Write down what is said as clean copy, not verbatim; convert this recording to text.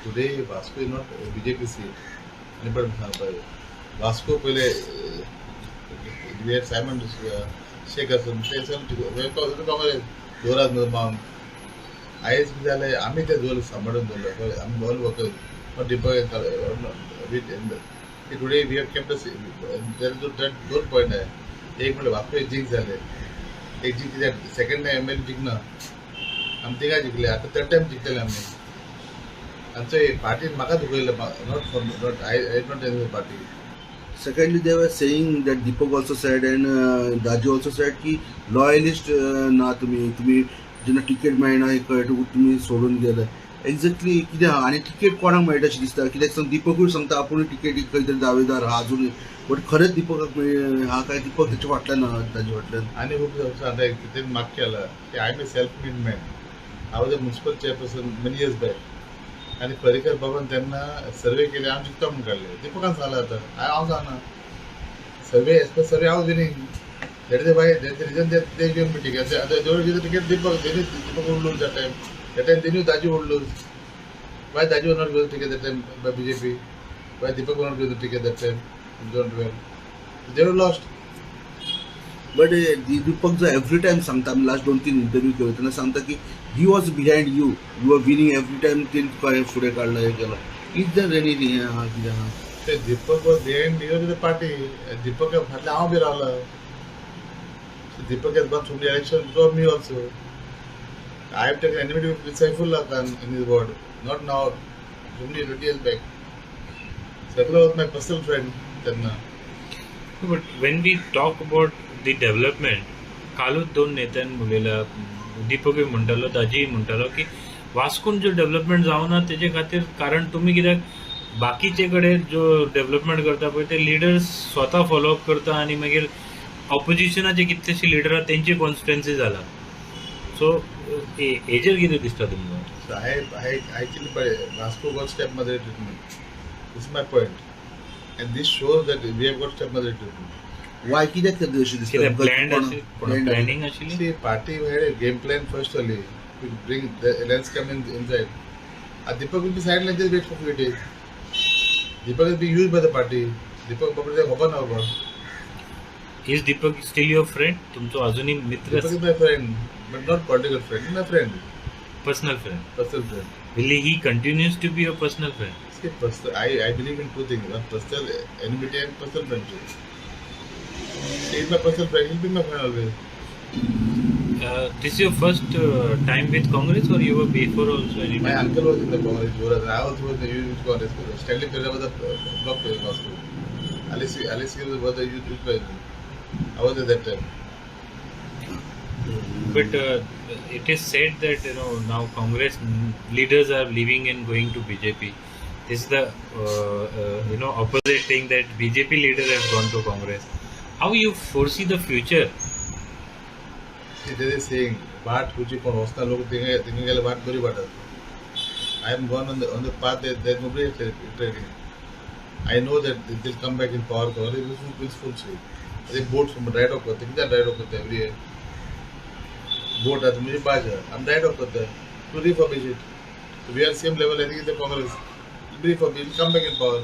today Vasco is not BJP seat. But Vasco पहिले we had Simon Sheikh Hassan ते सगळं काँग्रेस जोरात मग IS झालंय आम्ही त्या जोर सांभाळून धरलं आम्ही बॉल वगैरे पण दीपक टुडे वी हॅव केप्ट दोन पॉईंट आहे एक म्हणजे वास्को जिंक झाले एक जिंक सेकंड टाइम एमएल जिंकणं आम्ही ते काय जिंकले आता थर्ड टाइम जिंकले आम्ही आमचं पार्टी म्हाका दुखयलं not I not in party. Secondly, they were saying that Deepak also said and Daju also said की loyalist ना तुम्ही जेन्ना तिकेट मेळना एक तुम्ही सोडून गेले एक्झॅक्टली कित्याक आनी तिकेट कोणाक मेळटा अशें दिसता कित्याक सांग दीपकूय सांगता आपूण तिकेटीक खंय तरी दावेदार हा अजून बट खरेंच दीपकाक हा काय दीपक तेच्या फाटल्यान ताजे फाटल्यान आनी खूब सांगता कितें म्हाका केलां की I am a self made man हांव the municipal chairperson many years back आनी पर्रीकर बाबान तेन्ना सर्वे केले हांव जिखता म्हूण काडले दीपकान सांगला आतां हांव सांगना सर्वे एज पर सर्वे हांव winning that is why that's the reason that they gave me ticket. They don't give the ticket. Deepak would lose that time. That time they knew Daju would lose. Why Daju would not give the ticket that time by BJP? Why Deepak would not give the ticket that time? Don't well. They were lost. But Deepak जो every time सांगता last 2-3 interview केले त्यांना सांगता की he was behind you. You were winning every time till पुढे काढला हे केलं. Is there anything हा किती हा? ते Deepak was behind you the party. Deepak फाटल्या हांव बी रावला. Deepak has won so many elections before me also. I have taken enmity with Saifullah Khan in his ward. Not now, so many 20 years back. Saifullah was my personal friend then. But when we talk about the development, कालूच दोन नेत्यांनी उलयला दीपकूय म्हणटालो दाजीय म्हणटालो की वास्कोन जो development जावना तेजे खातीर कारण तुमी कित्याक बाकीचे कडेन जो डेव्हलपमेंट करता पळय ते लिडर्स स्वता फॉलो अप करता आनी मागीर ऑपोजिशनाचे कितलेशे लिडर आहा तेंची कॉन्स्टिट्युएन्सी जाला सो हेजेर कितें दिसता तुमकां? So I actually Vasco got step mother treatment. This is my point. And this shows that we have got step mother treatment. Why कित्याक तर अशें दिसता? कित्याक प्लॅनिंग आशिल्ली? See, party had a game plan first only to bring the landscape inside. Deepak will be silent and just wait for few days. Deepak is being used by the party. Deepak Babar is open over. Is Deepak still your friend? तुमचो अजूनही मित्र? Deepak is my friend, but not political friend. He's my friend. Personal friend. Personal friend. Will he continues to be your personal friend? See, I believe in two things: one, personal enmity and personal friendship. He is my personal friend. He'll be my friend always. This is your first time with Congress, or you were before also? My uncle was in the Congress. I also was in the youth Congress. Stanley Perera was the block president. Alice was the youth president. I was at that time. But it is said that now Congress leaders are leaving and going to BJP. This is the opposite thing that BJP leader has gone to Congress. How you foresee the future? See, there is saying, "Baat kuchi kon hosta log tinge gale baat bari baat." I am gone on the path that there nobody is trading. I know that they'll come back in power. Or it will full swing. they boats from dried off करते किती dried off करते every year boat आता मुझे बाजा हम dried off करते to refurbish it we are same level I think the Congress refurbish come back in power